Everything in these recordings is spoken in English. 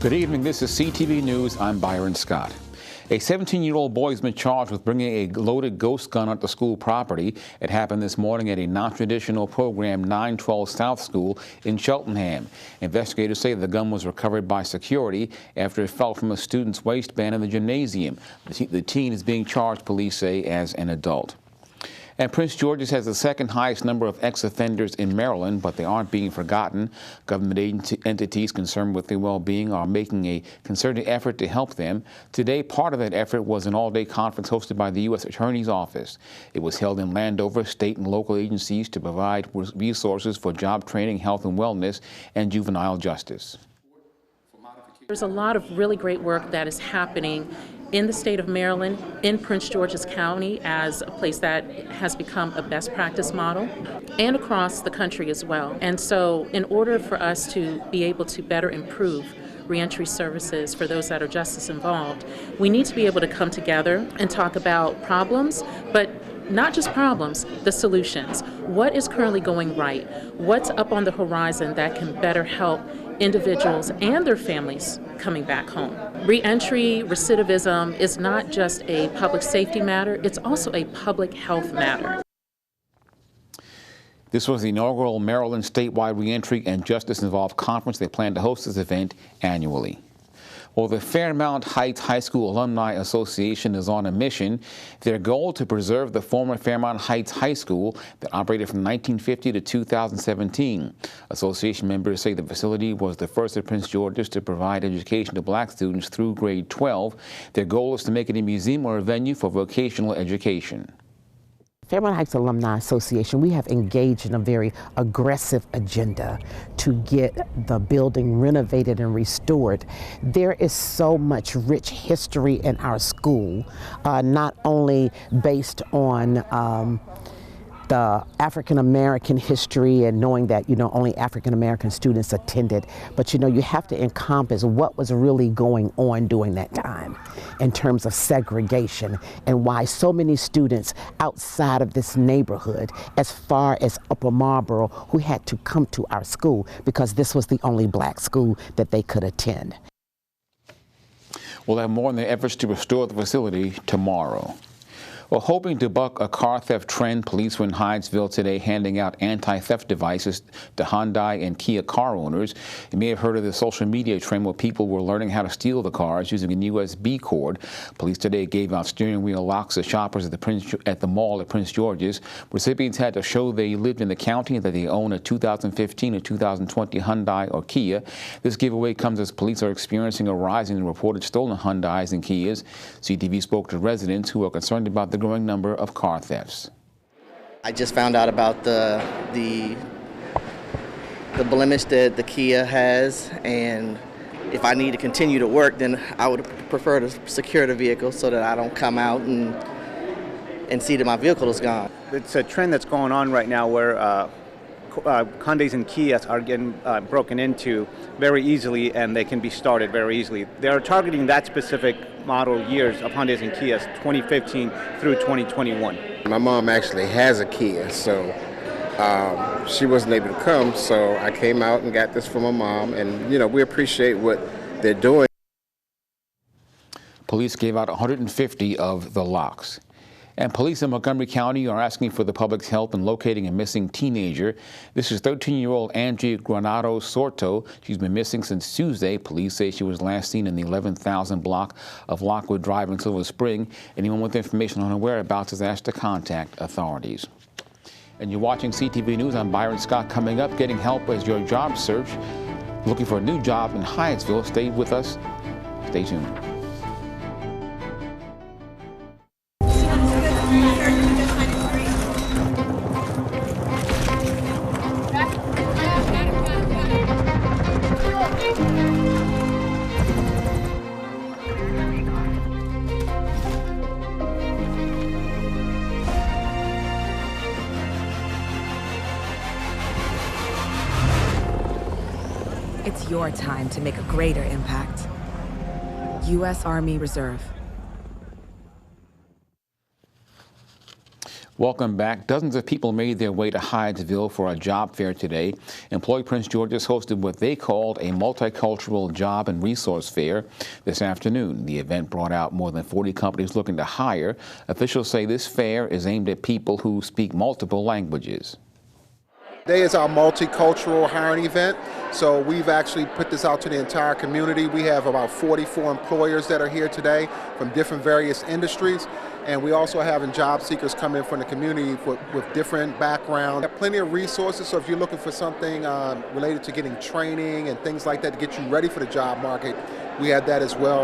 Good evening. This is CTV News. I'm Byron Scott. A 17-year-old boy has been charged with bringing a loaded ghost gun onto school property. It happened this morning at a non-traditional program 912 South School in Cheltenham. Investigators say the gun was recovered by security after it fell from a student's waistband in the gymnasium. The teen is being charged, police say, as an adult. And Prince George's has the second highest number of ex-offenders in Maryland, but they aren't being forgotten. Government entities concerned with their well-being are making a concerted effort to help them. Today, part of that effort was an all-day conference hosted by the U.S. Attorney's Office. It was held in Landover, state and local agencies to provide resources for job training, health and wellness, and juvenile justice. There's a lot of really great work that is happening in the state of Maryland, in Prince George's County as a place that has become a best practice model, and across the country as well. And so in order for us to be able to better improve reentry services for those that are justice involved, we need to be able to come together and talk about problems, but not just problems, the solutions. What is currently going right? What's up on the horizon that can better help individuals and their families coming back home? Reentry, recidivism is not just a public safety matter, it's also a public health matter. This was the inaugural Maryland statewide reentry and justice involved conference. They plan to host this event annually. Well, the Fairmount Heights High School Alumni Association is on a mission. Their goal to preserve the former Fairmount Heights High School that operated from 1950 to 2017. Association members say the facility was the first at Prince George's to provide education to black students through grade 12. Their goal is to make it a museum or a venue for vocational education. Fairmount Heights Alumni Association, we have engaged in a very aggressive agenda to get the building renovated and restored. There is so much rich history in our school, not only based on the African-American history and knowing that, only African-American students attended, but, you have to encompass what was really going on during that time in terms of segregation and why so many students outside of this neighborhood, as far as Upper Marlboro, who had to come to our school because this was the only black school that they could attend. We'll have more on the efforts to restore the facility tomorrow. Well, hoping to buck a car theft trend, police were in Hyattsville today handing out anti-theft devices to Hyundai and Kia car owners. You may have heard of the social media trend where people were learning how to steal the cars using a USB cord. Police today gave out steering wheel locks to shoppers at the mall at Prince George's. Recipients had to show they lived in the county and that they own a 2015 or 2020 Hyundai or Kia. This giveaway comes as police are experiencing a rise in reported stolen Hyundais and Kias. CTV spoke to residents who are concerned about the growing number of car thefts. I just found out about the blemish that the Kia has, and if I need to continue to work, then I would prefer to secure the vehicle so that I don't come out and see that my vehicle is gone. It's a trend that's going on right now where Hyundais and Kias are getting broken into very easily, and they can be started very easily. They are targeting that specific model years of Hyundais and Kias, 2015 through 2021. My mom actually has a Kia, so she wasn't able to come, so I came out and got this for my mom, and we appreciate what they're doing. Police gave out 150 of the locks. And police in Montgomery County are asking for the public's help in locating a missing teenager. This is 13-year-old Angie Granado Sorto. She's been missing since Tuesday. Police say she was last seen in the 11,000 block of Lockwood Drive in Silver Spring. Anyone with information on her whereabouts is asked to contact authorities. And you're watching CTV News. I'm Byron Scott. Coming up, getting help as your job search. Looking for a new job in Hyattsville. Stay with us. Stay tuned. It's your time to make a greater impact. U.S. Army Reserve. Welcome back. Dozens of people made their way to Hyattsville for a job fair today. Employ Prince George's hosted what they called a multicultural job and resource fair this afternoon. The event brought out more than 40 companies looking to hire. Officials say this fair is aimed at people who speak multiple languages. Today is our multicultural hiring event, so we've actually put this out to the entire community. We have about 44 employers that are here today from different various industries, and we also having job seekers come in from the community with different backgrounds. We have plenty of resources, so if you're looking for something related to getting training and things like that to get you ready for the job market, we have that as well.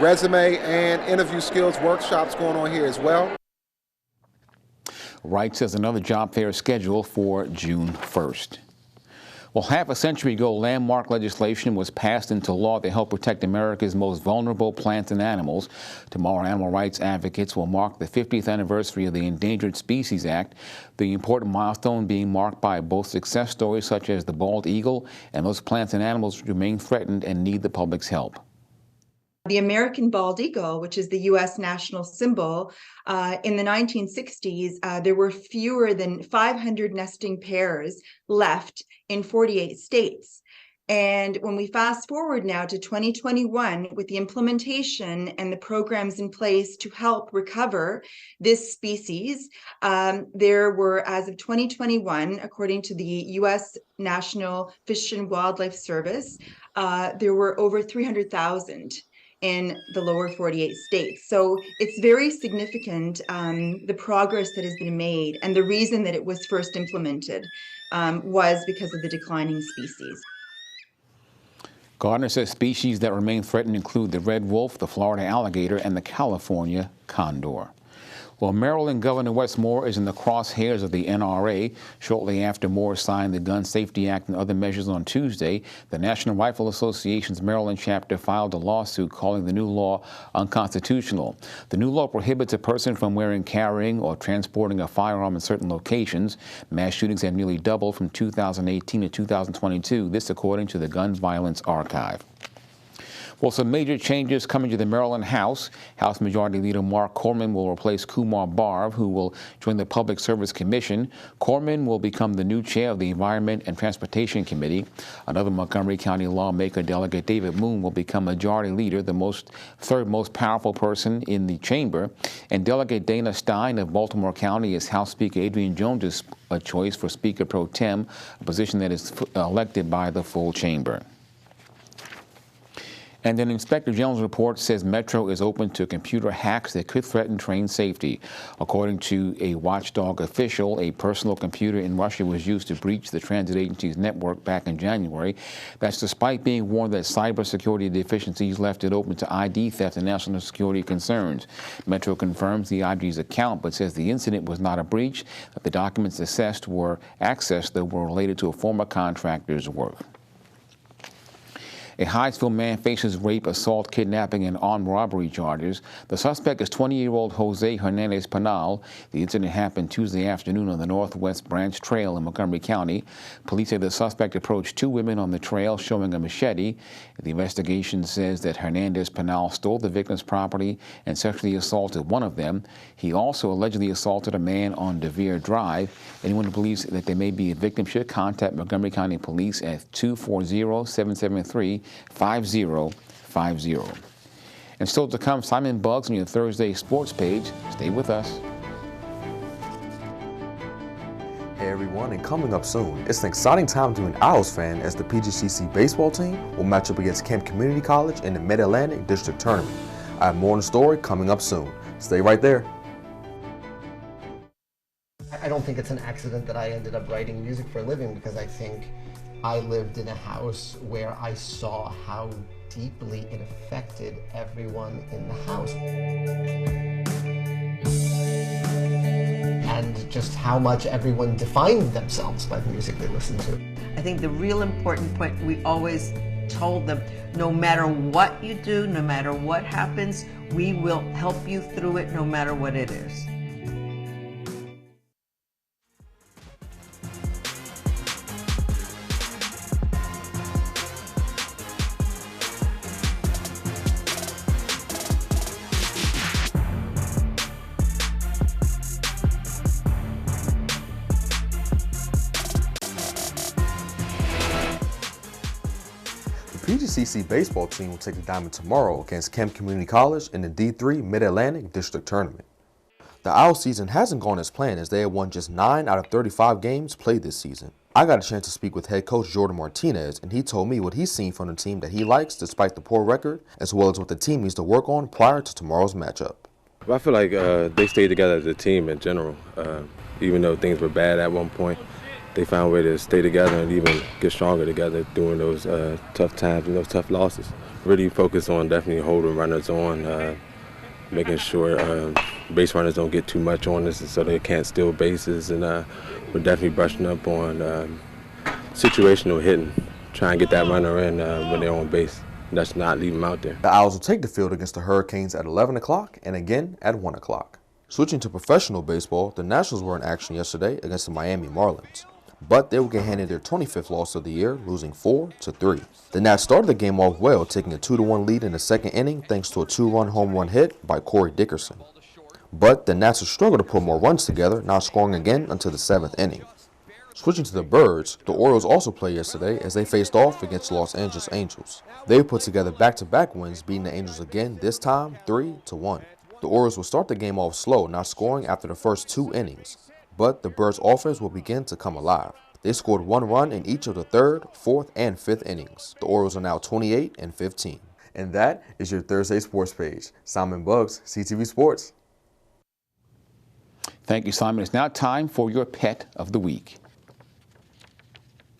Resume and interview skills workshops going on here as well. Wright says another job fair is scheduled for June 1st. Well, half a century ago, landmark legislation was passed into law to help protect America's most vulnerable plants and animals. Tomorrow, animal rights advocates will mark the 50th anniversary of the Endangered Species Act, the important milestone being marked by both success stories such as the bald eagle and those plants and animals remain threatened and need the public's help. The American bald eagle, which is the U.S. national symbol, in the 1960s, there were fewer than 500 nesting pairs left in 48 states. And when we fast forward now to 2021, with the implementation and the programs in place to help recover this species, there were, as of 2021, according to the U.S. National Fish and Wildlife Service, there were over 300,000 in the lower 48 states. So it's very significant, the progress that has been made, and the reason that it was first implemented was because of the declining species. Gardner says species that remain threatened include the red wolf, the Florida alligator, and the California condor. Well, Maryland Governor Wes Moore is in the crosshairs of the NRA. Shortly after Moore signed the Gun Safety Act and other measures on Tuesday, the National Rifle Association's Maryland chapter filed a lawsuit calling the new law unconstitutional. The new law prohibits a person from wearing, carrying, or transporting a firearm in certain locations. Mass shootings have nearly doubled from 2018 to 2022, this according to the Gun Violence Archive. Well, some major changes coming to the Maryland House. House Majority Leader Mark Corman will replace Kumar Barv, who will join the Public Service Commission. Corman will become the new chair of the Environment and Transportation Committee. Another Montgomery County lawmaker, Delegate David Moon, will become Majority Leader, the third most powerful person in the chamber. And Delegate Dana Stein of Baltimore County is House Speaker Adrian Jones's choice for Speaker Pro Tem, a position that is elected by the full chamber. And an Inspector General's report says Metro is open to computer hacks that could threaten train safety. According to a watchdog official, a personal computer in Russia was used to breach the transit agency's network back in January. That's despite being warned that cybersecurity deficiencies left it open to ID theft and national security concerns. Metro confirms the IG's account, but says the incident was not a breach, that the documents accessed that were related to a former contractor's work. A Hyattsville man faces rape, assault, kidnapping, and armed robbery charges. The suspect is 20-year-old Jose Hernandez Penal. The incident happened Tuesday afternoon on the Northwest Branch Trail in Montgomery County. Police say the suspect approached two women on the trail showing a machete. The investigation says that Hernandez Penal stole the victim's property and sexually assaulted one of them. He also allegedly assaulted a man on DeVere Drive. Anyone who believes that they may be a victim should contact Montgomery County Police at 240-773-5050. And still to come, Simon Buggs on your Thursday sports page. Stay with us. Hey everyone, and coming up soon, it's an exciting time to be an Owls fan as the PGCTV baseball team will match up against Kemp Community College in the Mid-Atlantic District Tournament. I have more on the story coming up soon. Stay right there. I don't think it's an accident that I ended up writing music for a living, because I think I lived in a house where I saw how deeply it affected everyone in the house. And just how much everyone defined themselves by the music they listened to. I think the real important point, we always told them, no matter what you do, no matter what happens, we will help you through it no matter what it is. PGCC baseball team will take the diamond tomorrow against Kemp Community College in the D3 Mid-Atlantic District Tournament. The Owls season hasn't gone as planned as they have won just 9 out of 35 games played this season. I got a chance to speak with head coach Jordan Martinez, and he told me what he's seen from the team that he likes despite the poor record, as well as what the team needs to work on prior to tomorrow's matchup. I feel like they stayed together as a team in general. Even though things were bad at one point, they found a way to stay together and even get stronger together during those tough times and those tough losses. Really focus on definitely holding runners on, making sure base runners don't get too much on us so they can't steal bases, and we're definitely brushing up on situational hitting, trying to get that runner in when they're on base. That's not leave them out there. The Owls will take the field against the Hurricanes at 11 o'clock and again at 1 o'clock. Switching to professional baseball, the Nationals were in action yesterday against the Miami Marlins, but they will get handed their 25th loss of the year, losing 4-3. The Nats started the game off well, taking a 2-1 lead in the second inning thanks to a 2-run home run hit by Corey Dickerson. But the Nats will struggle to put more runs together, not scoring again until the 7th inning. Switching to the Birds, the Orioles also played yesterday as they faced off against Los Angeles Angels. They put together back-to-back wins, beating the Angels again, this time 3-1. The Orioles will start the game off slow, not scoring after the first 2 innings. But the Birds' offense will begin to come alive. They scored 1 run in each of the 3rd, 4th, and 5th innings. The Orioles are now 28-15. And that is your Thursday Sports page. Simon Buggs, CTV Sports. Thank you, Simon. It's now time for your pet of the week.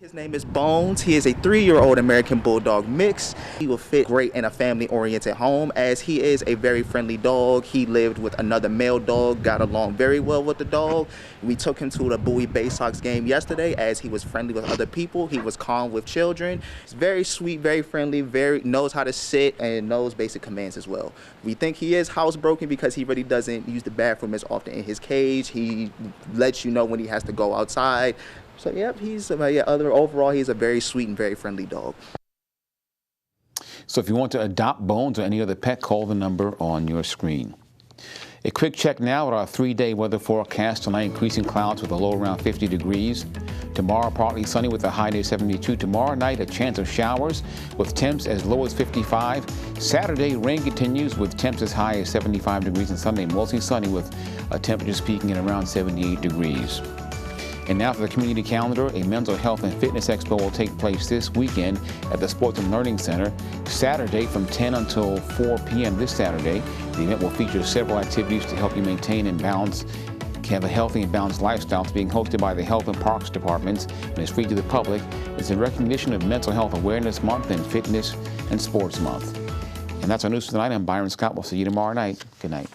His name is Bones. He is a 3-year-old American Bulldog mix. He will fit great in a family-oriented home as he is a very friendly dog. He lived with another male dog, got along very well with the dog. We took him to the Bowie Bay Sox game yesterday as he was friendly with other people. He was calm with children. He's very sweet, very friendly, knows how to sit and knows basic commands as well. We think he is housebroken because he really doesn't use the bathroom as often in his cage. He lets you know when he has to go outside. So, yep, overall, he's a very sweet and very friendly dog. So if you want to adopt Bones or any other pet, call the number on your screen. A quick check now at our 3-day weather forecast. Tonight, increasing clouds with a low around 50 degrees. Tomorrow, partly sunny with a high near 72. Tomorrow night, a chance of showers with temps as low as 55. Saturday, rain continues with temps as high as 75 degrees. And Sunday, mostly sunny with temperatures peaking at around 78 degrees. And now for the community calendar, a mental health and fitness expo will take place this weekend at the Sports and Learning Center. Saturday from 10 until 4 p.m. this Saturday. The event will feature several activities to help you maintain and have a healthy and balanced lifestyle. It's being hosted by the Health and Parks Departments and is free to the public. It's in recognition of Mental Health Awareness Month and Fitness and Sports Month. And that's our news for tonight. I'm Byron Scott. We'll see you tomorrow night. Good night.